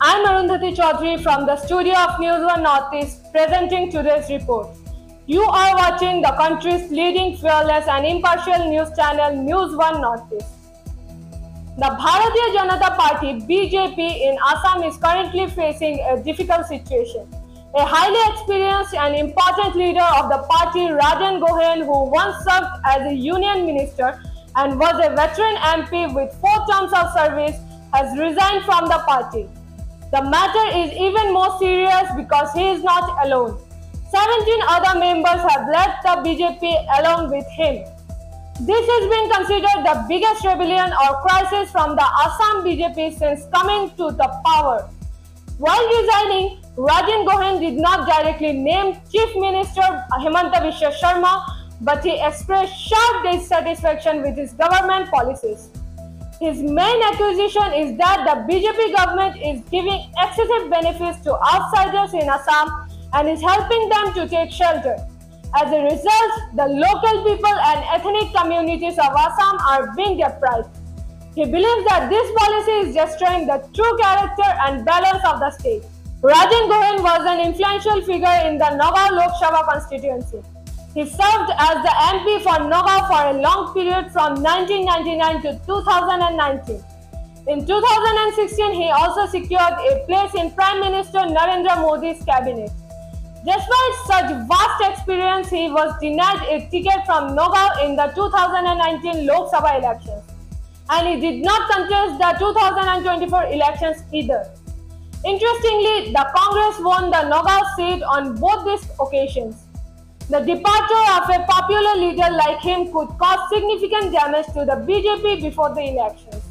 I'm Arundhati Chaudhary from the studio of News One Northeast presenting today's report. You are watching the country's leading fearless and impartial news channel News One Northeast. The Bharatiya Janata Party BJP in Assam is currently facing a difficult situation. A highly experienced and important leader of the party, Rajan Gohain, who once served as a union minister and was a veteran MP with 4 terms of service, has resigned from the party. The matter is even more serious because he is not alone. 17 other members have left the BJP along with him. This has been considered the biggest rebellion or crisis from the Assam BJP since coming to the power. While resigning, Rajan Gohain did not directly name Chief Minister Himanta Biswa Sharma, but he expressed sharp dissatisfaction with his government policies. His main accusation is that the BJP government is giving excessive benefits to outsiders in Assam and is helping them to take shelter. As a result, the local people and ethnic communities of Assam are being deprived. He believes that this policy is destroying the true character and balance of the state. Rajan Gohain was an influential figure in the Nagaon Lok Sabha constituency. He served as the MP for Nagaon for a long period from 1999 to 2019. In 2016, he also secured a place in Prime Minister Narendra Modi's cabinet. Despite such vast experience, he was denied a ticket from Nagaon in the 2019 Lok Sabha elections, and he did not contest the 2024 elections either. Interestingly, the Congress won the Nagaon seat on both these occasions. The departure of a popular leader like him could cause significant damage to the BJP before the elections.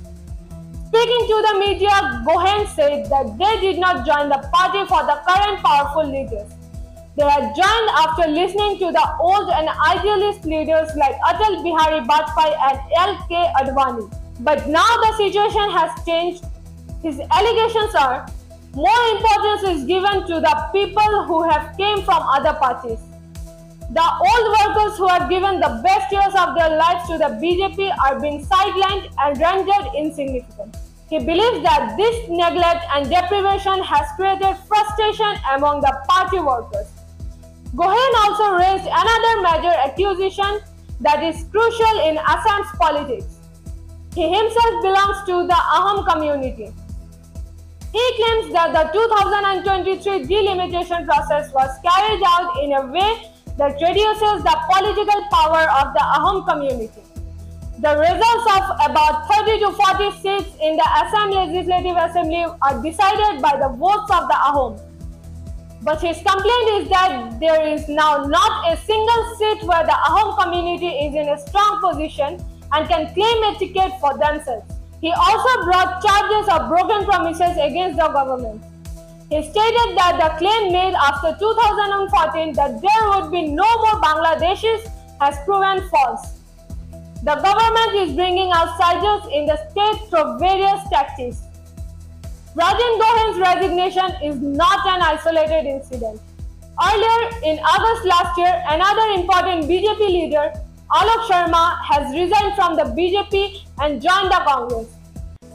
Speaking to the media, Gohain said that they did not join the party for the current powerful leaders. They had joined after listening to the old and idealist leaders like Atal Bihari Vajpayee and L.K. Advani. But now the situation has changed. His allegations are, more importance is given to the people who have came from other parties. The old workers who have given the best years of their lives to the BJP are being sidelined and rendered insignificant. He believes that this neglect and deprivation has created frustration among the party workers. Gohain also raised another major accusation that is crucial in Assam's politics. He himself belongs to the Ahom community. He claims that the 2023 delimitation process was carried out in a way that reduces the political power of the Ahom community. The results of about 30 to 40 seats in the Assam Legislative Assembly are decided by the votes of the Ahom. But his complaint is that there is now not a single seat where the Ahom community is in a strong position and can claim a ticket for themselves. He also brought charges of broken promises against the government. He stated that the claim made after 2014 that there would be no more Bangladeshis has proven false. The government is bringing outsiders in the state through various tactics. Rajan Gohain's resignation is not an isolated incident. Earlier, in August last year, another important BJP leader, Alok Sharma, has resigned from the BJP and joined the Congress.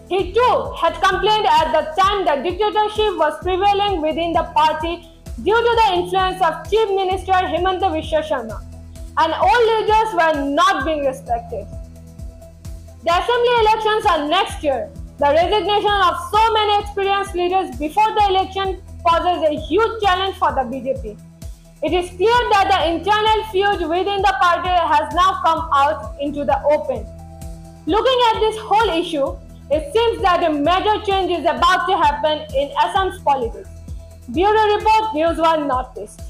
He too had complained at the time that dictatorship was prevailing within the party due to the influence of Chief Minister Himanta Biswa Sharma, and old leaders were not being respected. The assembly elections are next year. The resignation of so many experienced leaders before the election poses a huge challenge for the BJP. It is clear that the internal feud within the party has now come out into the open. Looking at this whole issue, it seems that a major change is about to happen in Assam's politics. Bureau Report, News One Northeast.